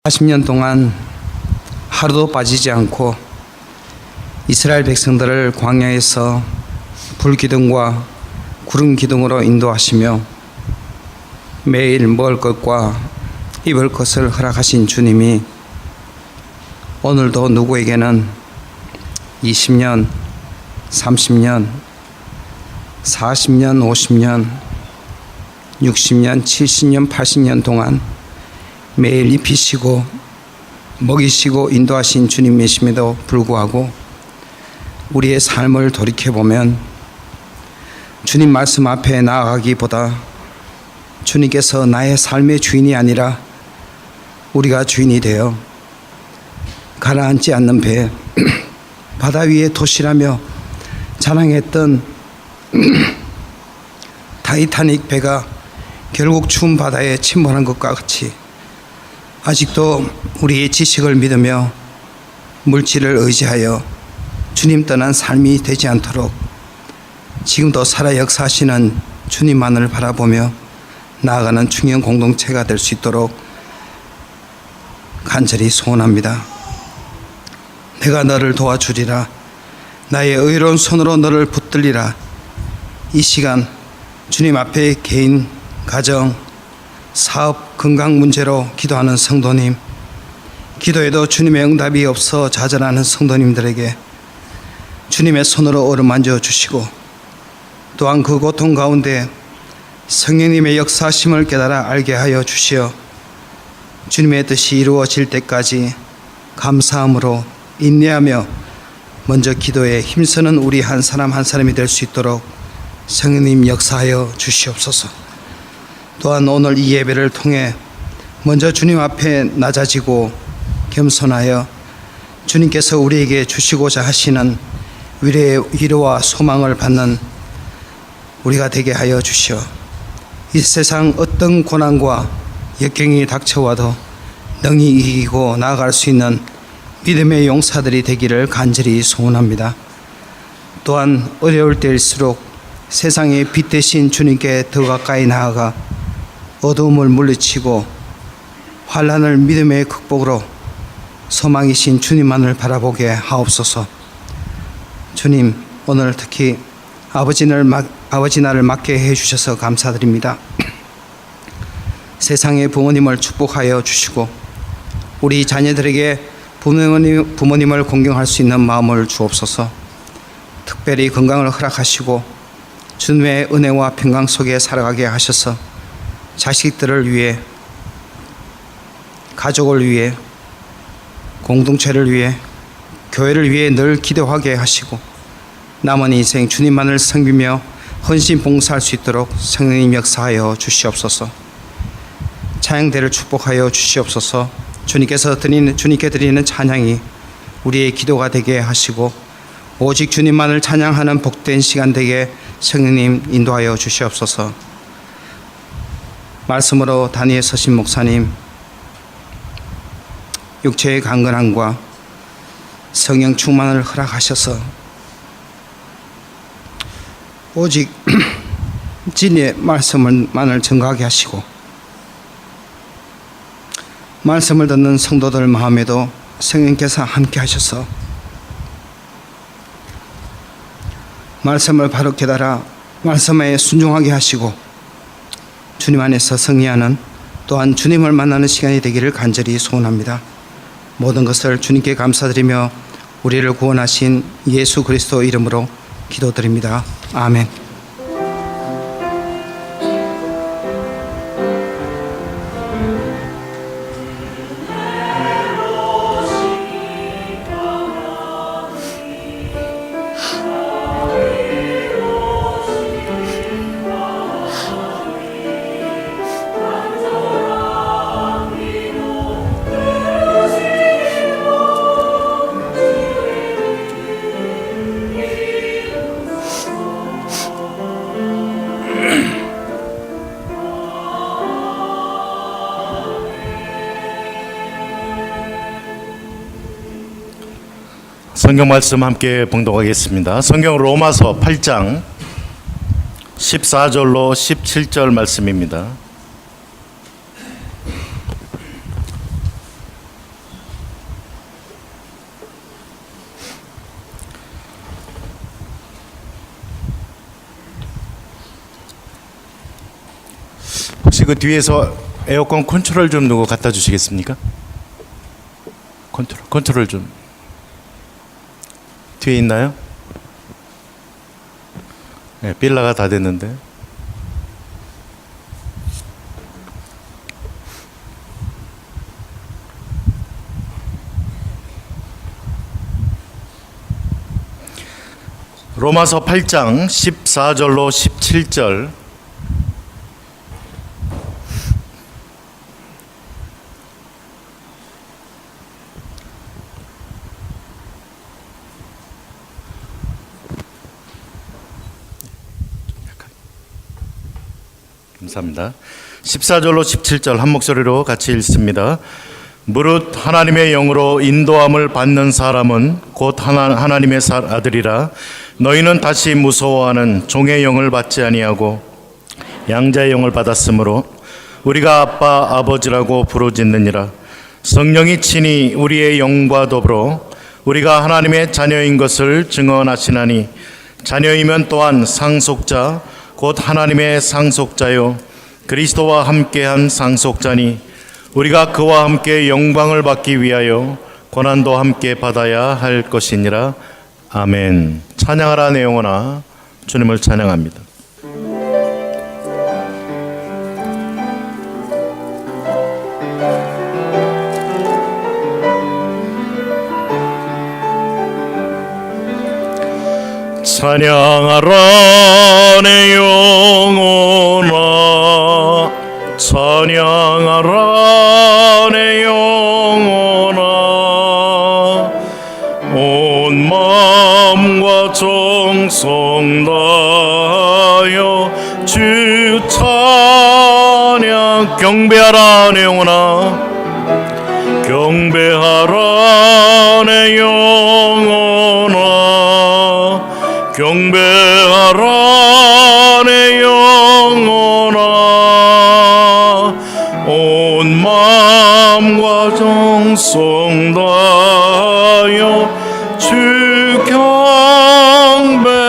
40년 동안 하루도 빠지지 않고 이스라엘 백성들을 광야에서 불기둥과 구름기둥으로 인도하시며 매일 먹을 것과 입을 것을 허락하신 주님이 오늘도 누구에게는 20년, 30년, 40년, 50년, 60년, 70년, 80년 동안 매일 입히시고 먹이시고 인도하신 주님이심에도 불구하고 우리의 삶을 돌이켜보면 주님 말씀 앞에 나아가기보다 주님께서 나의 삶의 주인이 아니라 우리가 주인이 되어 가라앉지 않는 배, 바다 위의 도시라며 자랑했던 타이타닉 배가 결국 추운 바다에 침몰한 것과 같이 아직도 우리의 지식을 믿으며 물질을 의지하여 주님 떠난 삶이 되지 않도록 지금도 살아 역사하시는 주님만을 바라보며 나아가는 중형 공동체가 될 수 있도록 간절히 소원합니다. 내가 너를 도와주리라. 나의 의로운 손으로 너를 붙들리라. 이 시간 주님 앞에 개인, 가정, 사업, 건강 문제로 기도하는 성도님, 기도에도 주님의 응답이 없어 좌절하는 성도님들에게 주님의 손으로 어루만져 주시고 또한 그 고통 가운데 성령님의 역사심을 깨달아 알게 하여 주시어 주님의 뜻이 이루어질 때까지 감사함으로 인내하며 먼저 기도에 힘쓰는 우리 한 사람 한 사람이 될 수 있도록 성령님 역사하여 주시옵소서. 또한 오늘 이 예배를 통해 먼저 주님 앞에 낮아지고 겸손하여 주님께서 우리에게 주시고자 하시는 위로와 소망을 받는 우리가 되게 하여 주시어 이 세상 어떤 고난과 역경이 닥쳐와도 능히 이기고 나아갈 수 있는 믿음의 용사들이 되기를 간절히 소원합니다. 또한 어려울 때일수록 세상의 빛 대신 주님께 더 가까이 나아가 어두움을 물리치고 환난을 믿음의 극복으로 소망이신 주님만을 바라보게 하옵소서. 주님, 오늘 특히 아버지 날을 맞게 해주셔서 감사드립니다. 세상의 부모님을 축복하여 주시고 우리 자녀들에게 부모님을 공경할 수 있는 마음을 주옵소서. 특별히 건강을 허락하시고 주님의 은혜와 평강 속에 살아가게 하셔서 자식들을 위해, 가족을 위해, 공동체를 위해, 교회를 위해 늘 기도하게 하시고 남은 인생 주님만을 섬기며 헌신 봉사할 수 있도록 성령님 역사하여 주시옵소서. 찬양대를 축복하여 주시옵소서. 주님께 드리는 찬양이 우리의 기도가 되게 하시고 오직 주님만을 찬양하는 복된 시간 되게 성령님 인도하여 주시옵소서. 말씀으로 단위에 서신 목사님, 육체의 강건함과 성령 충만을 허락하셔서 오직 진리의 말씀만을 증거하게 하시고 말씀을 듣는 성도들 마음에도 성령께서 함께 하셔서 말씀을 바로 깨달아 말씀에 순종하게 하시고 주님 안에서 승리하는 또한 주님을 만나는 시간이 되기를 간절히 소원합니다. 모든 것을 주님께 감사드리며 우리를 구원하신 예수 그리스도 이름으로 기도드립니다. 아멘. 성경 말씀 함께 봉독하겠습니다. 성경 로마서 8장 14절로 17절 말씀입니다. 그 뒤에서 에어컨 컨트롤 좀 누구 갖다 주시겠습니까? 컨트롤 좀 뒤에 있나요? 네, 빌라가 다 됐는데. 로마서 8장 14절로 17절. 감사합니다. 14절로 17절 한 목소리로 같이 읽습니다. 무릇 하나님의 영으로 인도함을 받는 사람은 곧 하나님의 아들이라. 너희는 다시 무서워하는 종의 영을 받지 아니하고 양자의 영을 받았으므로 우리가 아빠 아버지라고 부르짖느니라. 성령이 친히 우리의 영과 더불어 우리가 하나님의 자녀인 것을 증언하시나니 자녀이면 또한 상속자 곧 하나님의 상속자요 그리스도와 함께한 상속자니 우리가 그와 함께 영광을 받기 위하여 고난도 함께 받아야 할 것이니라. 아멘. 찬양하라 내 영혼아 주님을 찬양합니다. 찬양하라 내 영혼아 찬양하라 내 영혼아 온 마음과 정성 다하여 주 찬양 경배하라 내 영혼아 경배하라 내 영혼아 경배하라 내 영혼아 온 마음과 정성 다하여 주 경배하라.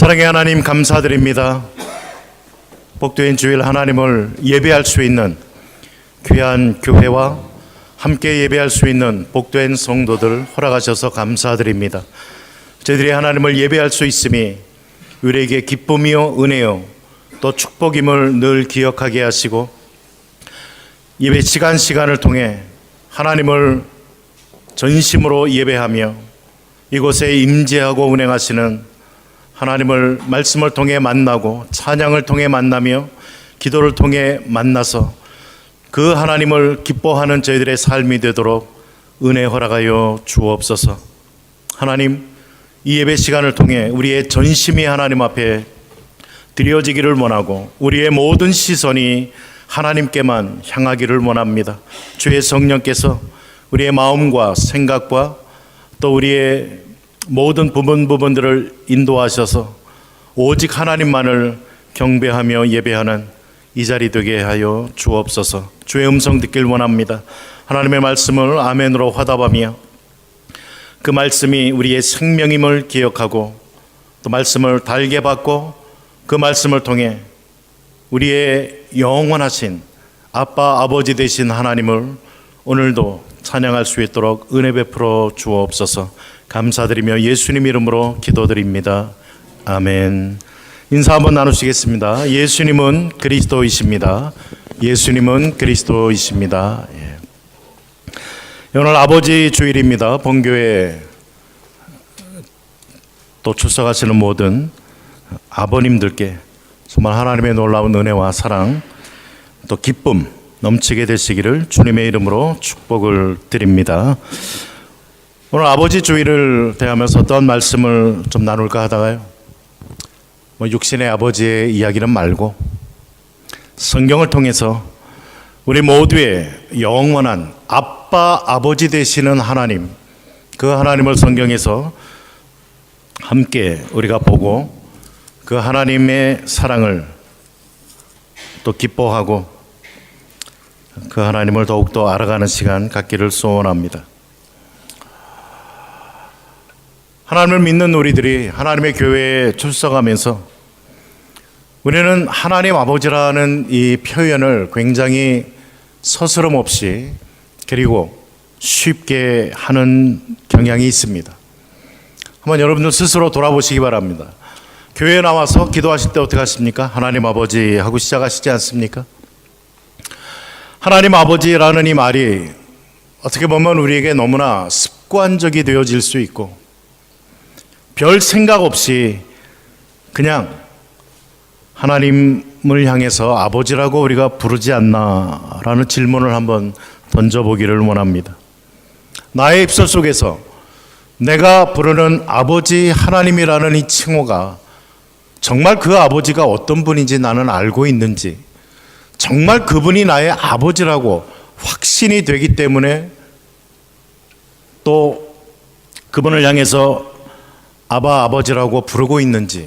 사랑의 하나님, 감사드립니다. 복된 주일 하나님을 예배할 수 있는 귀한 교회와 함께 예배할 수 있는 복된 성도들 허락하셔서 감사드립니다. 저희들이 하나님을 예배할 수 있음이 우리에게 기쁨이요 은혜요 또 축복임을 늘 기억하게 하시고, 예배 시간을 통해 하나님을 전심으로 예배하며 이곳에 임재하고 운행하시는 하나님을 말씀을 통해 만나고 찬양을 통해 만나며 기도를 통해 만나서 그 하나님을 기뻐하는 저희들의 삶이 되도록 은혜 허락하여 주옵소서. 하나님, 이 예배 시간을 통해 우리의 전심이 하나님 앞에 드려지기를 원하고 우리의 모든 시선이 하나님께만 향하기를 원합니다. 주의 성령께서 우리의 마음과 생각과 또 우리의 모든 부분들을 인도하셔서 오직 하나님만을 경배하며 예배하는 이 자리 되게 하여 주옵소서. 주의 음성 듣길 원합니다. 하나님의 말씀을 아멘으로 화답하며 그 말씀이 우리의 생명임을 기억하고 또 말씀을 달게 받고 그 말씀을 통해 우리의 영원하신 아빠 아버지 되신 하나님을 오늘도 찬양할 수 있도록 은혜 베풀어 주옵소서. 감사드리며 예수님 이름으로 기도드립니다. 아멘. 인사 한번 나누시겠습니다. 예수님은 그리스도이십니다. 예수님은 그리스도이십니다. 오늘 아버지 주일입니다. 본교회 또 출석하시는 모든 아버님들께 정말 하나님의 놀라운 은혜와 사랑 또 기쁨 넘치게 되시기를 주님의 이름으로 축복을 드립니다. 오늘 아버지 주일을 대하면서 어떤 말씀을 좀 나눌까 하다가요, 육신의 아버지의 이야기는 말고 성경을 통해서 우리 모두의 영원한 아빠 아버지 되시는 하나님, 그 하나님을 성경에서 함께 우리가 보고 그 하나님의 사랑을 또 기뻐하고 그 하나님을 더욱더 알아가는 시간 갖기를 소원합니다. 하나님을 믿는 우리들이 하나님의 교회에 출석하면서 우리는 하나님 아버지라는 이 표현을 굉장히 서스럼 없이 그리고 쉽게 하는 경향이 있습니다. 한번 여러분들 스스로 돌아보시기 바랍니다. 교회에 나와서 기도하실 때 어떻게 하십니까? 하나님 아버지 하고 시작하시지 않습니까? 하나님 아버지라는 이 말이 어떻게 보면 우리에게 너무나 습관적이 되어질 수 있고 별 생각 없이 그냥 하나님을 향해서 아버지라고 우리가 부르지 않나라는 질문을 한번 던져보기를 원합니다. 나의 입술 속에서 내가 부르는 아버지 하나님이라는 이 칭호가 정말 그 아버지가 어떤 분인지 나는 알고 있는지, 정말 그분이 나의 아버지라고 확신이 되기 때문에 또 그분을 향해서 아바 아버지라고 부르고 있는지,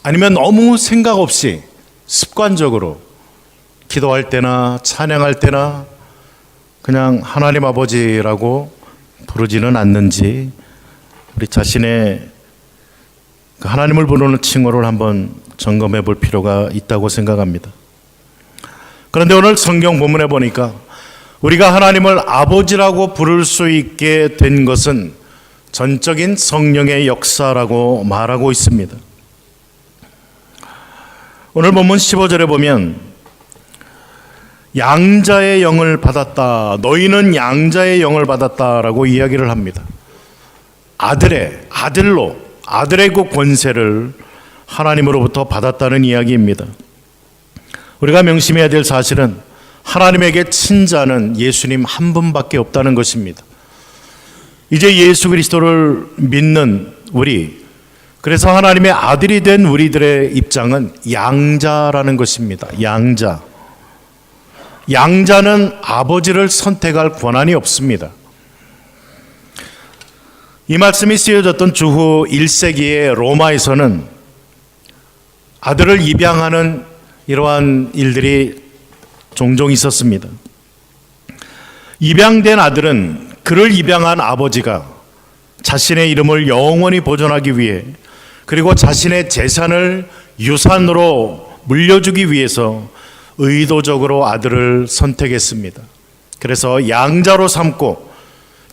아니면 너무 생각 없이 습관적으로 기도할 때나 찬양할 때나 그냥 하나님 아버지라고 부르지는 않는지, 우리 자신의 그 하나님을 부르는 칭호를 한번 점검해 볼 필요가 있다고 생각합니다. 그런데 오늘 성경 본문에 보니까 우리가 하나님을 아버지라고 부를 수 있게 된 것은 전적인 성령의 역사라고 말하고 있습니다. 오늘 본문 15절에 보면 양자의 영을 받았다, 너희는 양자의 영을 받았다라고 이야기를 합니다. 아들의 그 권세를 하나님으로부터 받았다는 이야기입니다. 우리가 명심해야 될 사실은 하나님에게 친자는 예수님 한 분밖에 없다는 것입니다. 이제 예수 그리스도를 믿는 우리, 그래서 하나님의 아들이 된 우리들의 입장은 양자라는 것입니다. 양자는 아버지를 선택할 권한이 없습니다. 이 말씀이 쓰여졌던 주후 1세기의 로마에서는 아들을 입양하는 이러한 일들이 종종 있었습니다. 입양된 아들은 그를 입양한 아버지가 자신의 이름을 영원히 보존하기 위해 그리고 자신의 재산을 유산으로 물려주기 위해서 의도적으로 아들을 선택했습니다. 그래서 양자로 삼고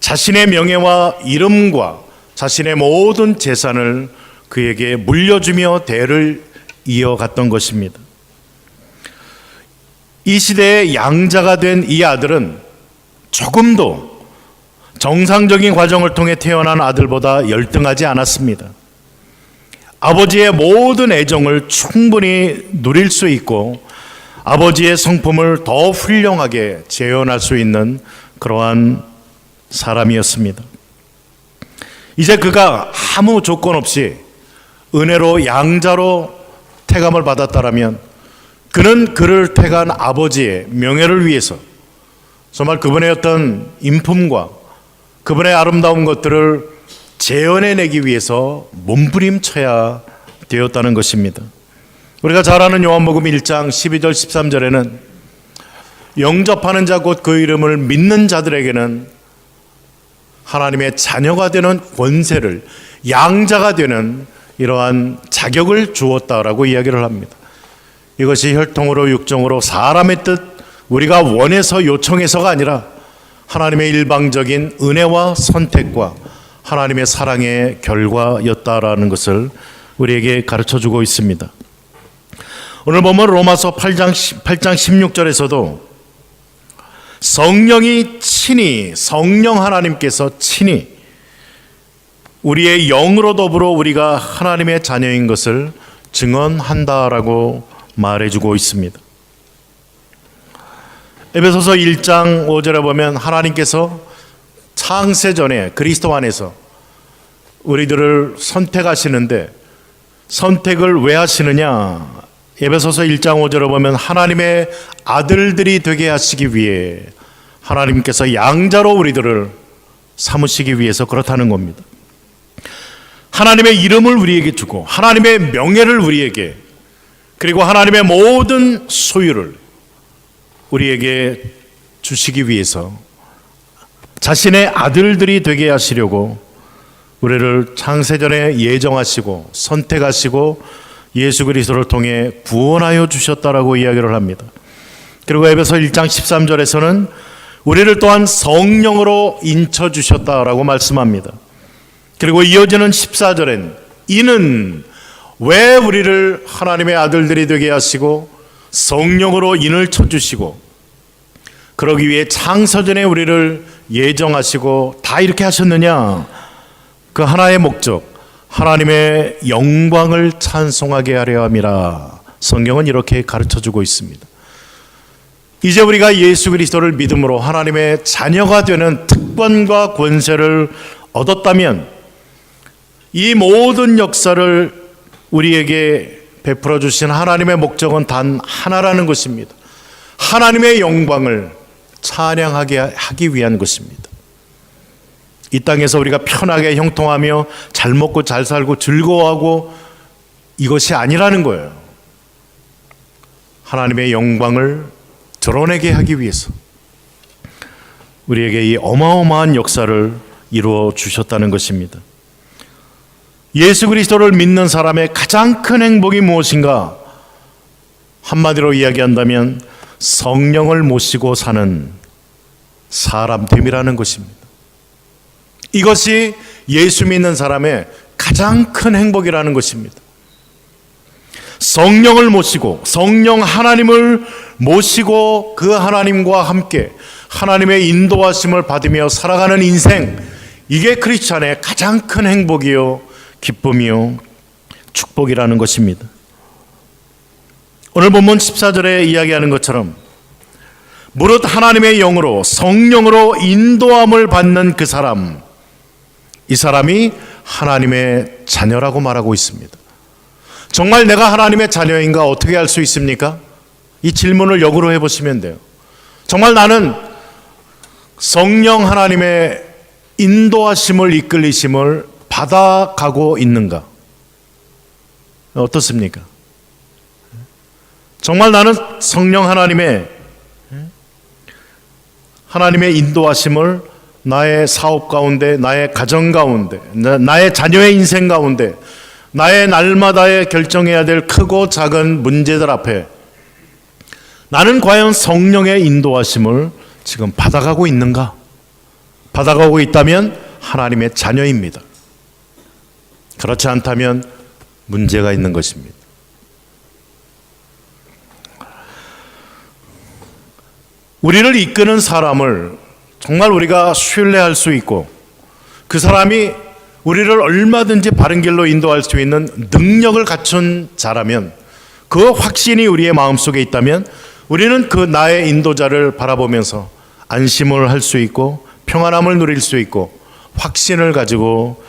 자신의 명예와 이름과 자신의 모든 재산을 그에게 물려주며 대를 이어갔던 것입니다. 이 시대의 양자가 된 이 아들은 조금도 정상적인 과정을 통해 태어난 아들보다 열등하지 않았습니다. 아버지의 모든 애정을 충분히 누릴 수 있고 아버지의 성품을 더 훌륭하게 재현할 수 있는 그러한 사람이었습니다. 이제 그가 아무 조건 없이 은혜로 양자로 태감을 받았다라면 그는 그를 태간 아버지의 명예를 위해서 정말 그분의 어떤 인품과 그분의 아름다운 것들을 재현해내기 위해서 몸부림쳐야 되었다는 것입니다. 우리가 잘 아는 요한복음 1장 12절 13절에는 영접하는 자 곧 그 이름을 믿는 자들에게는 하나님의 자녀가 되는 권세를, 양자가 되는 이러한 자격을 주었다라고 이야기를 합니다. 이것이 혈통으로 육정으로 사람의 뜻, 우리가 원해서 요청해서가 아니라 하나님의 일방적인 은혜와 선택과 하나님의 사랑의 결과였다라는 것을 우리에게 가르쳐주고 있습니다. 오늘 보면 로마서 8장 16절에서도 성령이 친히, 성령 하나님께서 친히 우리의 영으로 더불어 우리가 하나님의 자녀인 것을 증언한다라고 말해주고 있습니다. 에베소서 1장 5절에 보면 하나님께서 창세 전에 그리스도 안에서 우리들을 선택하시는데 선택을 왜 하시느냐? 에베소서 1장 5절에 보면 하나님의 아들들이 되게 하시기 위해 하나님께서 양자로 우리들을 삼으시기 위해서 그렇다는 겁니다. 하나님의 이름을 우리에게 주고 하나님의 명예를 우리에게, 그리고 하나님의 모든 소유를 우리에게 주시기 위해서 자신의 아들들이 되게 하시려고 우리를 창세전에 예정하시고 선택하시고 예수 그리스도를 통해 구원하여 주셨다라고 이야기를 합니다. 그리고 에베소 1장 13절에서는 우리를 또한 성령으로 인쳐 주셨다라고 말씀합니다. 그리고 이어지는 14절엔 이는 왜 우리를 하나님의 아들들이 되게 하시고 성령으로 인을 쳐주시고 그러기 위해 창세전에 우리를 예정하시고 다 이렇게 하셨느냐? 그 하나의 목적, 하나님의 영광을 찬송하게 하려 함이라. 성경은 이렇게 가르쳐주고 있습니다. 이제 우리가 예수 그리스도를 믿음으로 하나님의 자녀가 되는 특권과 권세를 얻었다면 이 모든 역사를 우리에게 베풀어 주신 하나님의 목적은 단 하나라는 것입니다. 하나님의 영광을 찬양하게 하기 위한 것입니다. 이 땅에서 우리가 편하게 형통하며 잘 먹고 잘 살고 즐거워하고 이것이 아니라는 거예요. 하나님의 영광을 드러내게 하기 위해서 우리에게 이 어마어마한 역사를 이루어 주셨다는 것입니다. 예수 그리스도를 믿는 사람의 가장 큰 행복이 무엇인가? 한마디로 이야기한다면 성령을 모시고 사는 사람됨이라는 것입니다. 이것이 예수 믿는 사람의 가장 큰 행복이라는 것입니다. 성령을 모시고 성령 하나님을 모시고 그 하나님과 함께 하나님의 인도하심을 받으며 살아가는 인생, 이게 크리스찬의 가장 큰 행복이요 기쁨이요 축복이라는 것입니다. 오늘 본문 14절에 이야기하는 것처럼 무릇 하나님의 영으로 성령으로 인도함을 받는 그 사람, 이 사람이 하나님의 자녀라고 말하고 있습니다. 정말 내가 하나님의 자녀인가 어떻게 알 수 있습니까? 이 질문을 역으로 해보시면 돼요. 정말 나는 성령 하나님의 인도하심을 이끌리심을 받아가고 있는가? 어떻습니까? 정말 나는 성령 하나님의 인도하심을 나의 사업 가운데, 나의 가정 가운데, 나의 자녀의 인생 가운데, 나의 날마다의 결정해야 될 크고 작은 문제들 앞에 나는 과연 성령의 인도하심을 지금 받아가고 있는가? 받아가고 있다면 하나님의 자녀입니다. 그렇지 않다면 문제가 있는 것입니다. 우리를 이끄는 사람을 정말 우리가 신뢰할 수 있고 그 사람이 우리를 얼마든지 바른 길로 인도할 수 있는 능력을 갖춘 자라면, 그 확신이 우리의 마음속에 있다면 우리는 그 나의 인도자를 바라보면서 안심을 할 수 있고 평안함을 누릴 수 있고 확신을 가지고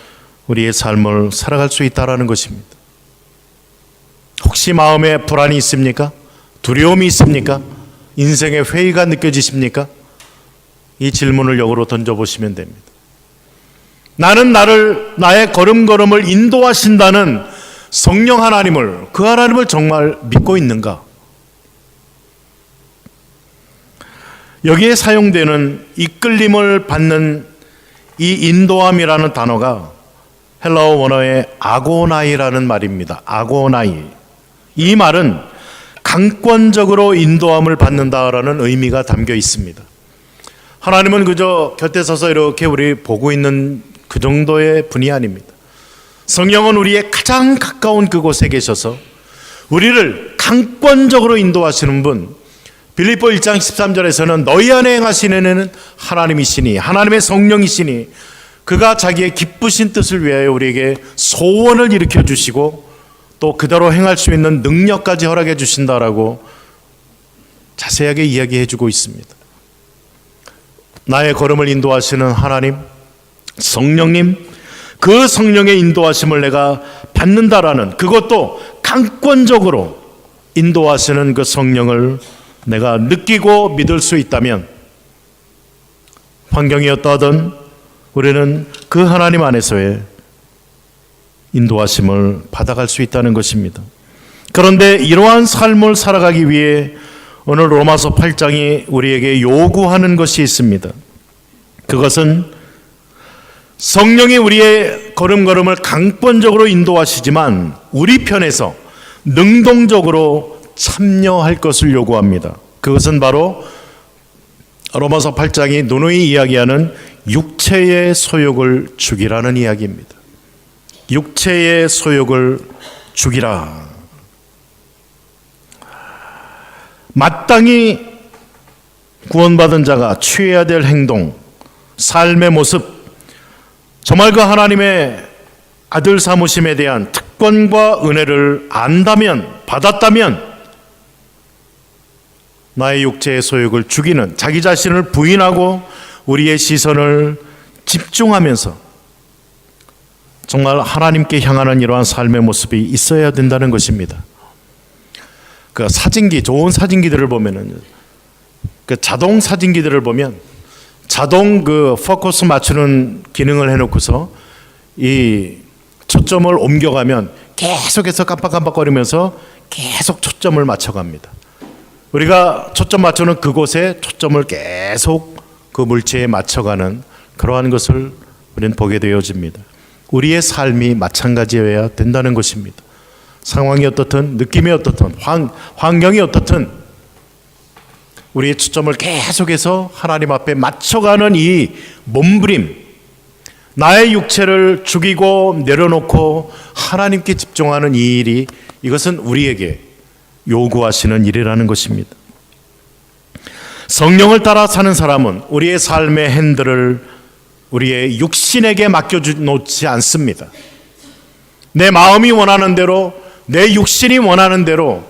우리의 삶을 살아갈 수 있다는 것입니다. 혹시 마음에 불안이 있습니까? 두려움이 있습니까? 인생의 회의가 느껴지십니까? 이 질문을 역으로 던져보시면 됩니다. 나는 나의 걸음걸음을 인도하신다는 성령 하나님을, 그 하나님을 정말 믿고 있는가? 여기에 사용되는 이끌림을 받는 이 인도함이라는 단어가 헬라어 원어의 아고나이라는 말입니다. 아고나이. 이 말은 강권적으로 인도함을 받는다라는 의미가 담겨 있습니다. 하나님은 그저 곁에 서서 이렇게 우리 보고 있는 그 정도의 분이 아닙니다. 성령은 우리의 가장 가까운 그곳에 계셔서 우리를 강권적으로 인도하시는 분, 빌립보 1장 13절에서는 너희 안에 행하시는 이는 하나님이시니, 하나님의 성령이시니 그가 자기의 기쁘신 뜻을 위하여 우리에게 소원을 일으켜 주시고 또 그대로 행할 수 있는 능력까지 허락해 주신다라고 자세하게 이야기해 주고 있습니다. 나의 걸음을 인도하시는 하나님, 성령님, 그 성령의 인도하심을 내가 받는다라는, 그것도 강권적으로 인도하시는 그 성령을 내가 느끼고 믿을 수 있다면 환경이 어떠하든 우리는 그 하나님 안에서의 인도하심을 받아갈 수 있다는 것입니다. 그런데 이러한 삶을 살아가기 위해 오늘 로마서 8장이 우리에게 요구하는 것이 있습니다. 그것은 성령이 우리의 걸음걸음을 강권적으로 인도하시지만 우리 편에서 능동적으로 참여할 것을 요구합니다. 그것은 바로 로마서 8장이 누누이 이야기하는 육체의 소욕을 죽이라는 이야기입니다. 육체의 소욕을 죽이라. 마땅히 구원받은 자가 취해야 될 행동, 삶의 모습, 정말 그 하나님의 아들 삼으심에 대한 특권과 은혜를 안다면, 받았다면 나의 육체의 소욕을 죽이는, 자기 자신을 부인하고 우리의 시선을 집중하면서 정말 하나님께 향하는 이러한 삶의 모습이 있어야 된다는 것입니다. 그 사진기, 좋은 사진기들을 보면은, 그 자동 사진기들을 보면 자동 그 포커스 맞추는 기능을 해놓고서 이 초점을 옮겨가면 계속해서 깜빡깜빡거리면서 계속 초점을 맞춰갑니다. 우리가 초점 맞추는 그곳에 초점을 계속 그 물체에 맞춰가는 그러한 것을 우리는 보게 되어집니다. 우리의 삶이 마찬가지여야 된다는 것입니다. 상황이 어떻든 느낌이 어떻든 환경이 어떻든 우리의 초점을 계속해서 하나님 앞에 맞춰가는 이 몸부림, 나의 육체를 죽이고 내려놓고 하나님께 집중하는 이 일이, 이것은 우리에게 요구하시는 일이라는 것입니다. 성령을 따라 사는 사람은 우리의 삶의 핸들을 우리의 육신에게 맡겨놓지 않습니다. 내 마음이 원하는 대로, 내 육신이 원하는 대로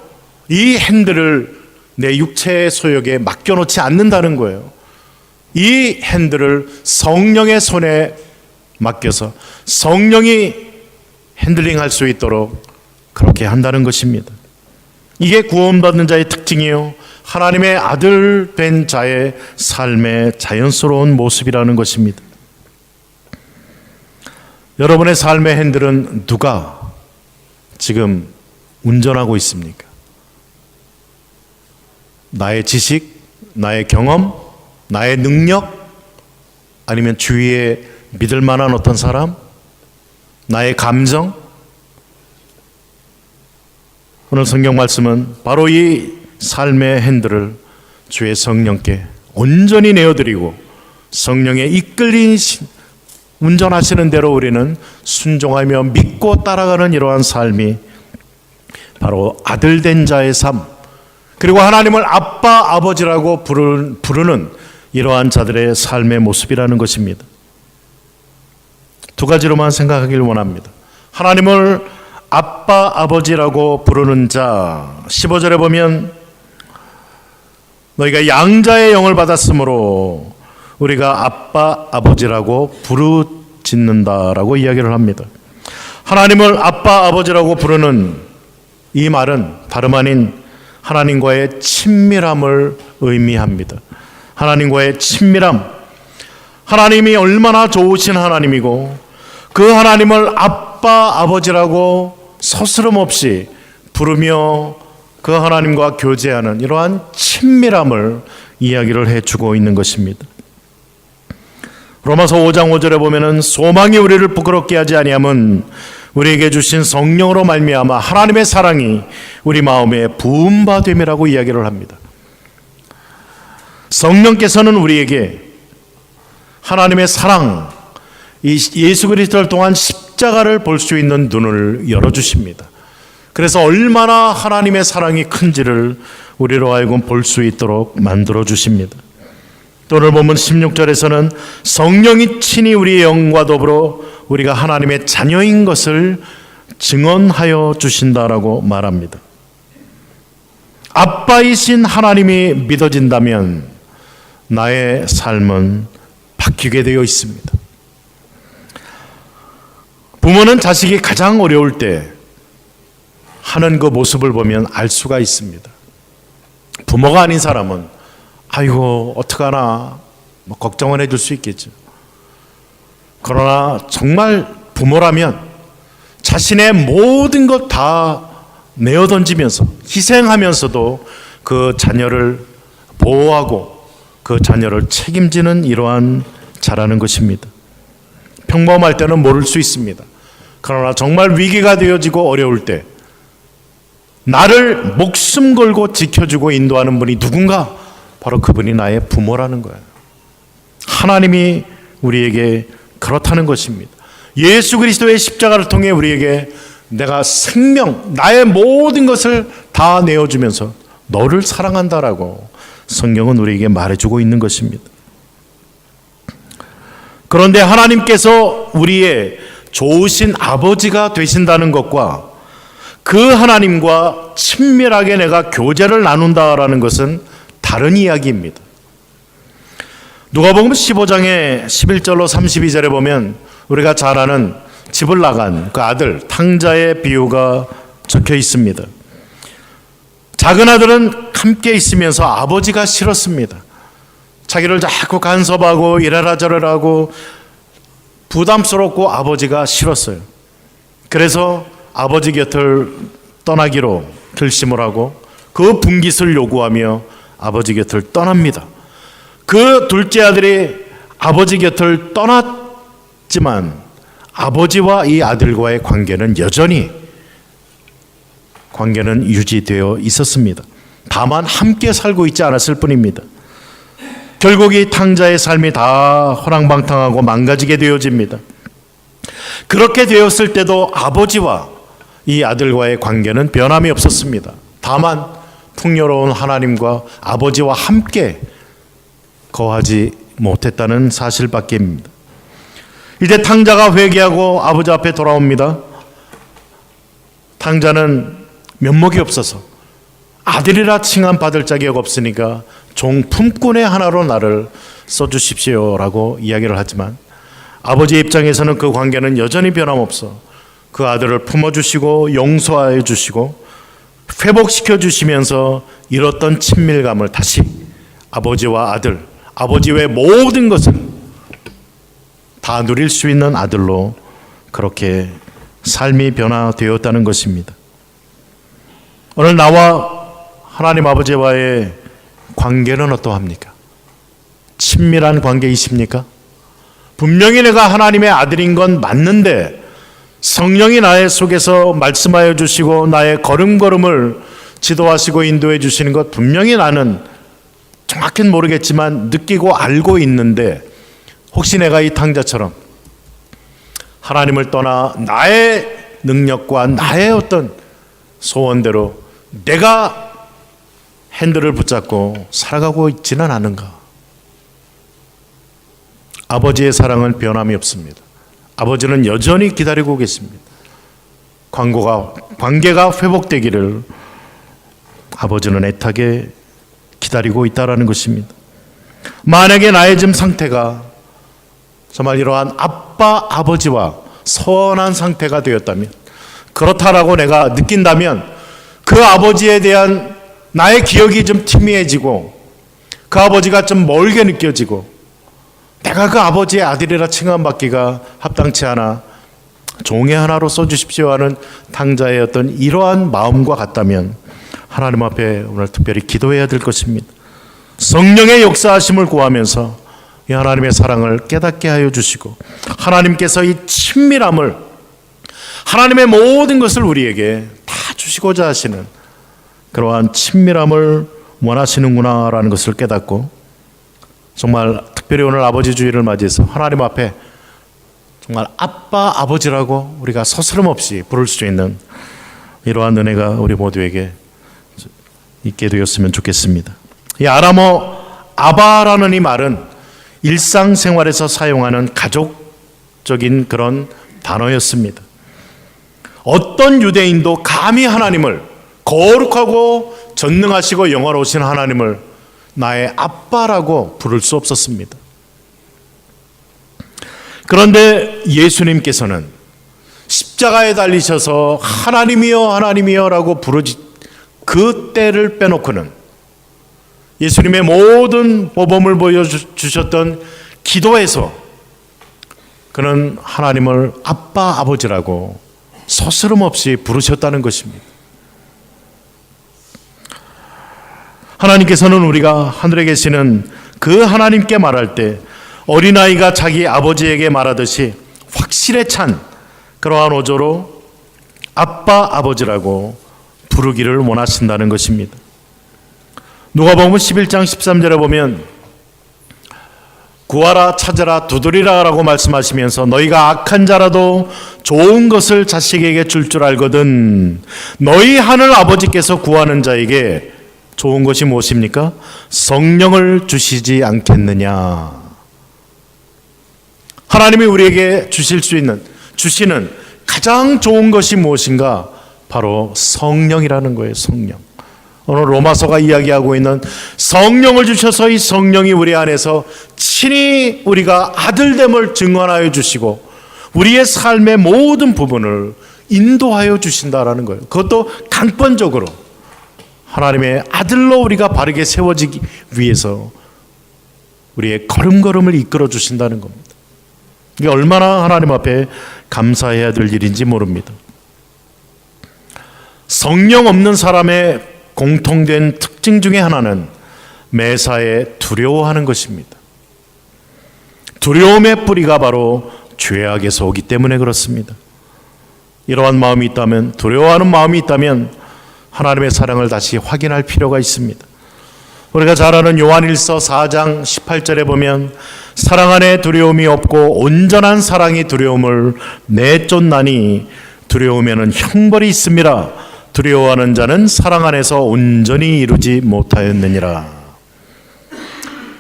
이 핸들을 내 육체의 소욕에 맡겨놓지 않는다는 거예요. 이 핸들을 성령의 손에 맡겨서 성령이 핸들링할 수 있도록 그렇게 한다는 것입니다. 이게 구원받는 자의 특징이요, 하나님의 아들 된 자의 삶의 자연스러운 모습이라는 것입니다. 여러분의 삶의 핸들은 누가 지금 운전하고 있습니까? 나의 지식, 나의 경험, 나의 능력, 아니면 주위에 믿을 만한 어떤 사람, 나의 감정, 오늘 성경 말씀은 바로 이 삶의 핸들을 주의 성령께 온전히 내어드리고 성령에 이끌린 운전하시는 대로 우리는 순종하며 믿고 따라가는 이러한 삶이 바로 아들된 자의 삶, 그리고 하나님을 아빠, 아버지라고 부르는 이러한 자들의 삶의 모습이라는 것입니다. 두 가지로만 생각하길 원합니다. 하나님을 아빠, 아버지라고 부르는 자, 15절에 보면 너희가 양자의 영을 받았으므로 우리가 아빠, 아버지라고 부르짖는다라고 이야기를 합니다. 하나님을 아빠, 아버지라고 부르는 이 말은 다름 아닌 하나님과의 친밀함을 의미합니다. 하나님과의 친밀함, 하나님이 얼마나 좋으신 하나님이고 그 하나님을 아빠, 아버지라고 서스럼없이 부르며 그 하나님과 교제하는 이러한 친밀함을 이야기를 해주고 있는 것입니다. 로마서 5장 5절에 보면은 소망이 우리를 부끄럽게 하지 아니함은 우리에게 주신 성령으로 말미암아 하나님의 사랑이 우리 마음에 부음바 됨이라고 이야기를 합니다. 성령께서는 우리에게 하나님의 사랑, 이 예수 그리스도를 통한 십자가를 볼 수 있는 눈을 열어주십니다. 그래서 얼마나 하나님의 사랑이 큰지를 우리로 하여금 볼 수 있도록 만들어주십니다. 또 오늘 본문 16절에서는 성령이 친히 우리의 영과 더불어 우리가 하나님의 자녀인 것을 증언하여 주신다라고 말합니다. 아빠이신 하나님이 믿어진다면 나의 삶은 바뀌게 되어 있습니다. 부모는 자식이 가장 어려울 때 하는 그 모습을 보면 알 수가 있습니다. 부모가 아닌 사람은 아이고 어떡하나 뭐 걱정은 해줄 수 있겠죠. 그러나 정말 부모라면 자신의 모든 것 다 내어던지면서 희생하면서도 그 자녀를 보호하고 그 자녀를 책임지는 이러한 자라는 것입니다. 평범할 때는 모를 수 있습니다. 그러나 정말 위기가 되어지고 어려울 때 나를 목숨 걸고 지켜주고 인도하는 분이 누군가? 바로 그분이 나의 부모라는 거예요. 하나님이 우리에게 그렇다는 것입니다. 예수 그리스도의 십자가를 통해 우리에게 내가 생명, 나의 모든 것을 다 내어주면서 너를 사랑한다라고 성경은 우리에게 말해주고 있는 것입니다. 그런데 하나님께서 우리의 좋으신 아버지가 되신다는 것과 그 하나님과 친밀하게 내가 교제를 나눈다라는 것은 다른 이야기입니다. 누가복음 15장의 11절로 32절에 보면 우리가 잘 아는 집을 나간 그 아들 탕자의 비유가 적혀 있습니다. 작은 아들은 함께 있으면서 아버지가 싫었습니다. 자기를 자꾸 간섭하고 이래라 저래라 하고 부담스럽고 아버지가 싫었어요. 그래서 아버지 곁을 떠나기로 결심을 하고 그 분깃을 요구하며 아버지 곁을 떠납니다. 그 둘째 아들이 아버지 곁을 떠났지만 아버지와 이 아들과의 관계는 여전히 유지되어 있었습니다. 다만 함께 살고 있지 않았을 뿐입니다. 결국 이 탕자의 삶이 다 허랑방탕하고 망가지게 되어집니다. 그렇게 되었을 때도 아버지와 이 아들과의 관계는 변함이 없었습니다. 다만 풍요로운 하나님과 아버지와 함께 거하지 못했다는 사실밖에입니다. 이제 탕자가 회개하고 아버지 앞에 돌아옵니다. 탕자는 면목이 없어서 아들이라 칭함 받을 자격 없으니까 종 품꾼의 하나로 나를 써주십시오라고 이야기를 하지만 아버지의 입장에서는 그 관계는 여전히 변함없어 그 아들을 품어주시고 용서하여 주시고 회복시켜 주시면서 잃었던 친밀감을 다시 아버지와 아들, 아버지 외 모든 것을 다 누릴 수 있는 아들로 그렇게 삶이 변화되었다는 것입니다. 오늘 나와 하나님 아버지와의 관계는 어떠합니까? 친밀한 관계이십니까? 분명히 내가 하나님의 아들인 건 맞는데 성령이 나의 속에서 말씀하여 주시고 나의 걸음걸음을 지도하시고 인도해 주시는 것 분명히 나는 정확히는 모르겠지만 느끼고 알고 있는데, 혹시 내가 이 탕자처럼 하나님을 떠나 나의 능력과 나의 어떤 소원대로 내가 핸들을 붙잡고 살아가고 있지는 않은가? 아버지의 사랑은 변함이 없습니다. 아버지는 여전히 기다리고 계십니다. 관계가 회복되기를 아버지는 애타게 기다리고 있다라는 것입니다. 만약에 나의 지금 상태가 정말 이러한 아빠, 아버지와 선한 상태가 되었다면, 그렇다라고 내가 느낀다면 그 아버지에 대한 나의 기억이 좀 희미해지고 그 아버지가 좀 멀게 느껴지고 내가 그 아버지의 아들이라 칭함받기가 합당치 않아 종의 하나로 써주십시오 하는 탕자의 어떤 이러한 마음과 같다면 하나님 앞에 오늘 특별히 기도해야 될 것입니다. 성령의 역사하심을 구하면서 이 하나님의 사랑을 깨닫게 하여 주시고, 하나님께서 이 친밀함을, 하나님의 모든 것을 우리에게 다 주시고자 하시는 그러한 친밀함을 원하시는구나라는 것을 깨닫고, 정말 특별히 오늘 아버지 주일을 맞이해서 하나님 앞에 정말 아빠, 아버지라고 우리가 서스럼 없이 부를 수 있는 이러한 은혜가 우리 모두에게 있게 되었으면 좋겠습니다. 이 아람어 아바라는 이 말은 일상생활에서 사용하는 가족적인 그런 단어였습니다. 어떤 유대인도 감히 하나님을, 거룩하고 전능하시고 영화로우신 하나님을 나의 아빠라고 부를 수 없었습니다. 그런데 예수님께서는 십자가에 달리셔서 하나님이여 하나님이여 라고 부르지, 그 때를 빼놓고는 예수님의 모든 모범을 보여주셨던 기도에서 그는 하나님을 아빠, 아버지라고 서스럼 없이 부르셨다는 것입니다. 하나님께서는 우리가 하늘에 계시는 그 하나님께 말할 때 어린아이가 자기 아버지에게 말하듯이 확실에 찬 그러한 어조로 아빠, 아버지라고 부르기를 원하신다는 것입니다. 누가복음 11장 13절에 보면 구하라, 찾으라, 두드리라 라고 말씀하시면서 너희가 악한 자라도 좋은 것을 자식에게 줄 줄 알거든 너희 하늘 아버지께서 구하는 자에게 좋은 것이 무엇입니까? 성령을 주시지 않겠느냐. 하나님이 우리에게 주시는 가장 좋은 것이 무엇인가? 바로 성령이라는 거예요. 성령. 오늘 로마서가 이야기하고 있는 성령을 주셔서 이 성령이 우리 안에서 친히 우리가 아들됨을 증언하여 주시고 우리의 삶의 모든 부분을 인도하여 주신다라는 거예요. 그것도 강권적으로 하나님의 아들로 우리가 바르게 세워지기 위해서 우리의 걸음걸음을 이끌어 주신다는 겁니다. 이게 얼마나 하나님 앞에 감사해야 될 일인지 모릅니다. 성령 없는 사람의 공통된 특징 중에 하나는 매사에 두려워하는 것입니다. 두려움의 뿌리가 바로 죄악에서 오기 때문에 그렇습니다. 이러한 마음이 있다면, 두려워하는 마음이 있다면 하나님의 사랑을 다시 확인할 필요가 있습니다. 우리가 잘 아는 요한일서 4장 18절에 보면 사랑 안에 두려움이 없고 온전한 사랑이 두려움을 내쫓나니 두려움에는 형벌이 있습니다. 두려워하는 자는 사랑 안에서 온전히 이루지 못하였느니라.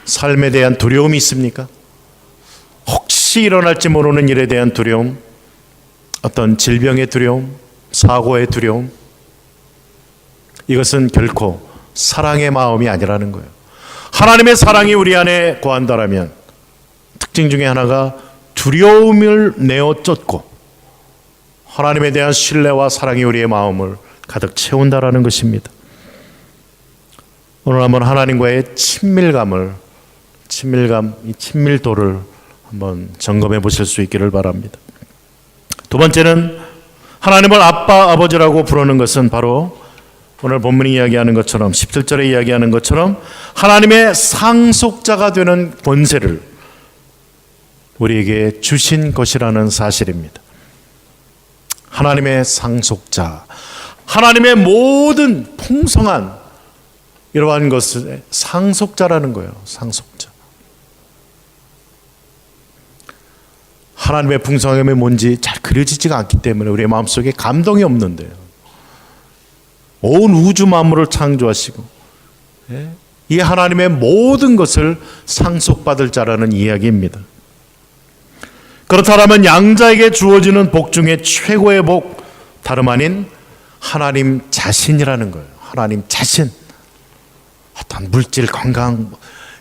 삶에 대한 두려움이 있습니까? 혹시 일어날지 모르는 일에 대한 두려움, 어떤 질병의 두려움, 사고의 두려움, 이것은 결코 사랑의 마음이 아니라는 거예요. 하나님의 사랑이 우리 안에 거한다라면 특징 중에 하나가 두려움을 내어 쫓고 하나님에 대한 신뢰와 사랑이 우리의 마음을 가득 채운다라는 것입니다. 오늘 한번 하나님과의 이 친밀도를 한번 점검해 보실 수 있기를 바랍니다. 두 번째는 하나님을 아빠, 아버지라고 부르는 것은 바로 오늘 본문이 이야기하는 것처럼 17절에 이야기하는 것처럼 하나님의 상속자가 되는 권세를 우리에게 주신 것이라는 사실입니다. 하나님의 상속자, 하나님의 모든 풍성한 이러한 것의 상속자라는 거예요. 상속자. 하나님의 풍성함이 뭔지 잘 그려지지가 않기 때문에 우리의 마음속에 감동이 없는데요. 온 우주 만물을 창조하시고 이 하나님의 모든 것을 상속받을 자라는 이야기입니다. 그렇다면 양자에게 주어지는 복 중에 최고의 복, 다름 아닌 하나님 자신이라는 거예요. 하나님 자신. 어떤 물질, 건강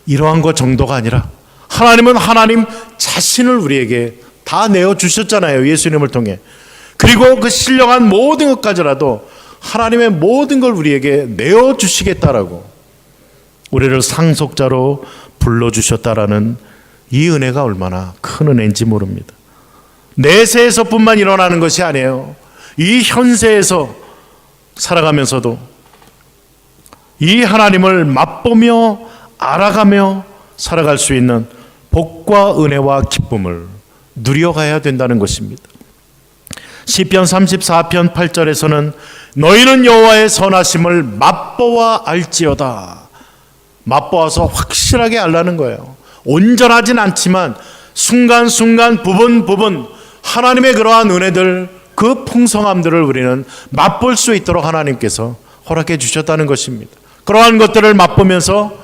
이러한 것 정도가 아니라 하나님은 하나님 자신을 우리에게 다 내어주셨잖아요. 예수님을 통해. 그리고 그 신령한 모든 것까지라도 하나님의 모든 걸 우리에게 내어주시겠다라고 우리를 상속자로 불러주셨다라는 이 은혜가 얼마나 큰 은혜인지 모릅니다. 내세에서뿐만 일어나는 것이 아니에요. 이 현세에서 살아가면서도 이 하나님을 맛보며 알아가며 살아갈 수 있는 복과 은혜와 기쁨을 누려가야 된다는 것입니다. 시편 34편 8절에서는 너희는 여호와의 선하심을 맛보아 알지어다. 맛보아서 확실하게 알라는 거예요. 온전하진 않지만 순간순간 부분 하나님의 그러한 은혜들, 그 풍성함들을 우리는 맛볼 수 있도록 하나님께서 허락해 주셨다는 것입니다. 그러한 것들을 맛보면서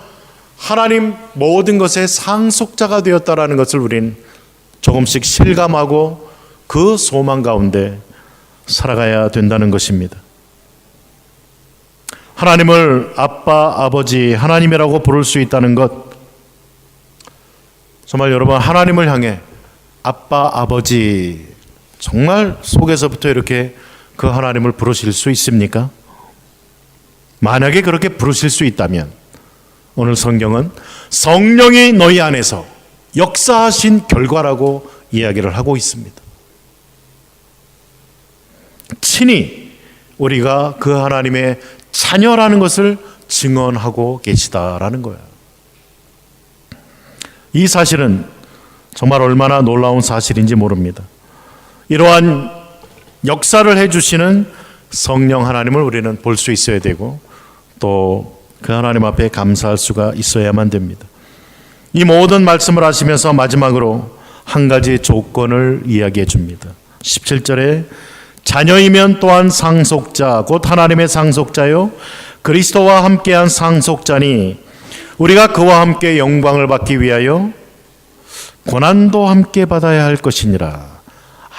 하나님 모든 것의 상속자가 되었다라는 것을 우린 조금씩 실감하고 그 소망 가운데 살아가야 된다는 것입니다. 하나님을 아빠, 아버지, 하나님이라고 부를 수 있다는 것, 정말 여러분 하나님을 향해 아빠, 아버지 정말 속에서부터 이렇게 그 하나님을 부르실 수 있습니까? 만약에 그렇게 부르실 수 있다면 오늘 성경은 성령이 너희 안에서 역사하신 결과라고 이야기를 하고 있습니다. 친히 우리가 그 하나님의 자녀라는 것을 증언하고 계시다라는 거예요. 이 사실은 정말 얼마나 놀라운 사실인지 모릅니다. 이러한 역사를 해주시는 성령 하나님을 우리는 볼 수 있어야 되고 또 그 하나님 앞에 감사할 수가 있어야만 됩니다. 이 모든 말씀을 하시면서 마지막으로 한 가지 조건을 이야기해 줍니다. 17절에 자녀이면 또한 상속자, 곧 하나님의 상속자요 그리스도와 함께한 상속자니 우리가 그와 함께 영광을 받기 위하여 고난도 함께 받아야 할 것이니라.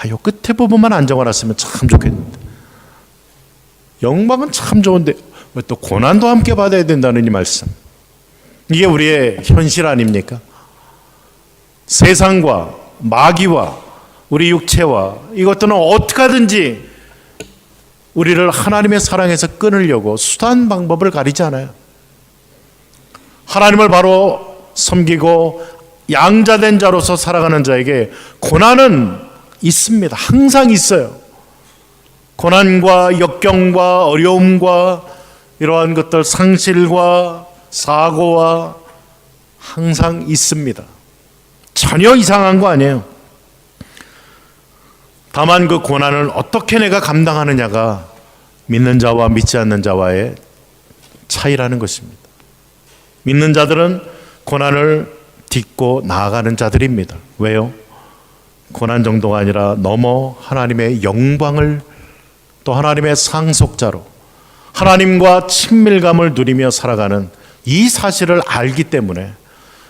요 끝에 부분만 안 적어놨으면 참 좋겠는데. 영광은 참 좋은데 왜 또 고난도 함께 받아야 된다는 이 말씀. 이게 우리의 현실 아닙니까? 세상과 마귀와 우리 육체와 이것들은 어떻게 하든지 우리를 하나님의 사랑에서 끊으려고 수단 방법을 가리지 않아요. 하나님을 바로 섬기고 양자된 자로서 살아가는 자에게 고난은 있습니다. 항상 있어요. 고난과 역경과 어려움과 이러한 것들, 상실과 사고와 항상 있습니다. 전혀 이상한 거 아니에요. 다만 그 고난을 어떻게 내가 감당하느냐가 믿는 자와 믿지 않는 자와의 차이라는 것입니다. 믿는 자들은 고난을 딛고 나아가는 자들입니다. 왜요? 고난 정도가 아니라 넘어 하나님의 영광을 또 하나님의 상속자로 하나님과 친밀감을 누리며 살아가는 이 사실을 알기 때문에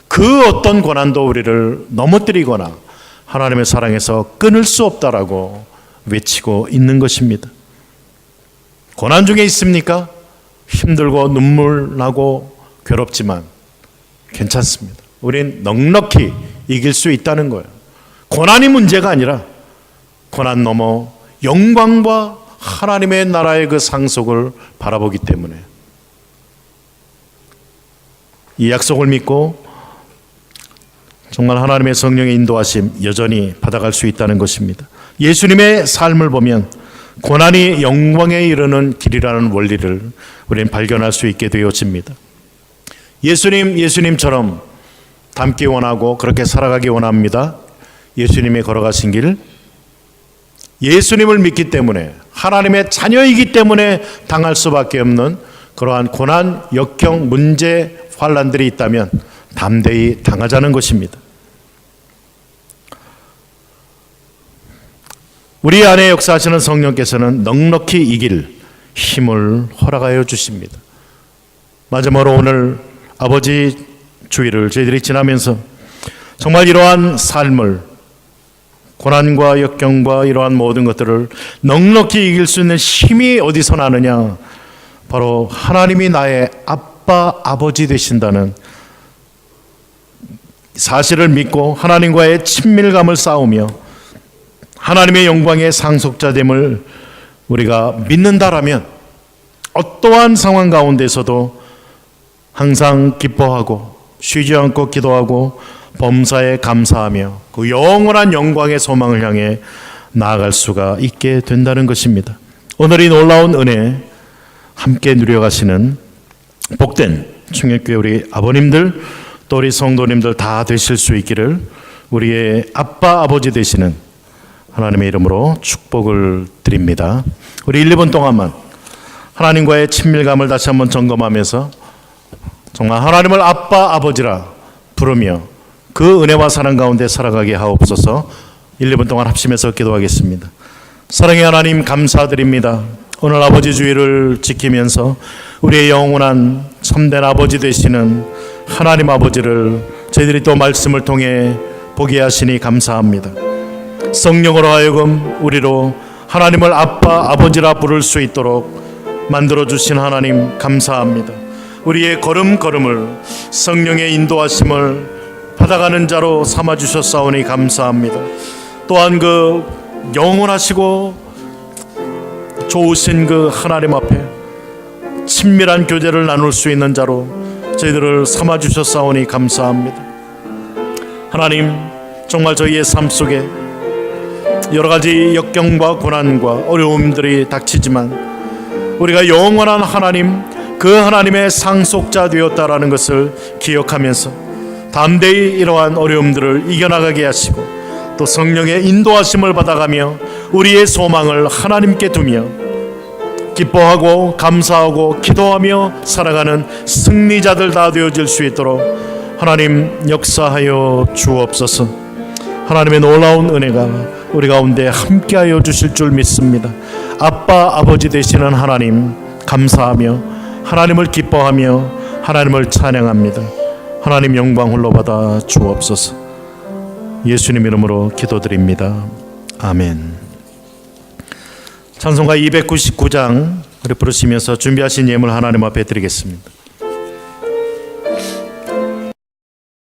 그 어떤 고난도 우리를 넘어뜨리거나 하나님의 사랑에서 끊을 수 없다라고 외치고 있는 것입니다. 고난 중에 있습니까? 힘들고 눈물 나고 괴롭지만 괜찮습니다. 우린 넉넉히 이길 수 있다는 거예요. 고난이 문제가 아니라 고난 넘어 영광과 하나님의 나라의 그 상속을 바라보기 때문에 이 약속을 믿고 정말 하나님의 성령의 인도하심 여전히 받아갈 수 있다는 것입니다. 예수님의 삶을 보면 고난이 영광에 이르는 길이라는 원리를 우리는 발견할 수 있게 되어집니다. 예수님처럼 닮기 원하고 그렇게 살아가기 원합니다. 예수님이 걸어가신 길 예수님을 믿기 때문에 하나님의 자녀이기 때문에 당할 수밖에 없는 그러한 고난, 역경, 문제, 환난들이 있다면 담대히 당하자는 것입니다. 우리 안에 역사하시는 성령께서는 넉넉히 이길 힘을 허락하여 주십니다. 마지막으로 오늘 아버지 주일을 저희들이 지나면서 정말 이러한 삶을, 고난과 역경과 이러한 모든 것들을 넉넉히 이길 수 있는 힘이 어디서 나느냐? 바로 하나님이 나의 아빠, 아버지 되신다는 사실을 믿고 하나님과의 친밀감을 쌓으며 하나님의 영광의 상속자됨을 우리가 믿는다라면 어떠한 상황 가운데서도 항상 기뻐하고 쉬지 않고 기도하고 범사에 감사하며 그 영원한 영광의 소망을 향해 나아갈 수가 있게 된다는 것입니다. 오늘 이 놀라운 은혜 함께 누려가시는 복된 충격교회 우리 아버님들 또 우리 성도님들 다 되실 수 있기를 우리의 아빠 아버지 되시는 하나님의 이름으로 축복을 드립니다. 우리 1, 2분 동안만 하나님과의 친밀감을 다시 한번 점검하면서 정말 하나님을 아빠 아버지라 부르며 그 은혜와 사랑 가운데 살아가게 하옵소서. 1, 2분 동안 합심해서 기도하겠습니다. 사랑의 하나님 감사드립니다. 오늘 아버지 주일을 지키면서 우리의 영원한 참된 아버지 되시는 하나님 아버지를 저희들이 또 말씀을 통해 보게 하시니 감사합니다. 성령으로 하여금 우리로 하나님을 아빠 아버지라 부를 수 있도록 만들어주신 하나님 감사합니다. 우리의 걸음걸음을 성령의 인도하심을 받아가는 자로 삼아주셨사오니 감사합니다. 또한 그 영원하시고 좋으신 그 하나님 앞에 친밀한 교제를 나눌 수 있는 자로 저희들을 삼아주셨사오니 감사합니다. 하나님, 정말 저희의 삶 속에 여러 가지 역경과 고난과 어려움들이 닥치지만 우리가 영원한 하나님, 그 하나님의 상속자 되었다라는 것을 기억하면서 담대히 이러한 어려움들을 이겨나가게 하시고 또 성령의 인도하심을 받아가며 우리의 소망을 하나님께 두며 기뻐하고 감사하고 기도하며 살아가는 승리자들 다 되어질 수 있도록 하나님 역사하여 주옵소서. 하나님의 놀라운 은혜가 우리 가운데 함께하여 주실 줄 믿습니다. 아빠 아버지 되시는 하나님 감사하며 하나님을 기뻐하며 하나님을 찬양합니다. 하나님 영광 홀로 받아 주옵소서. 예수님 이름으로 기도드립니다. 아멘. 찬송가 299장 우리 부르시면서 준비하신 예물 하나님 앞에 드리겠습니다.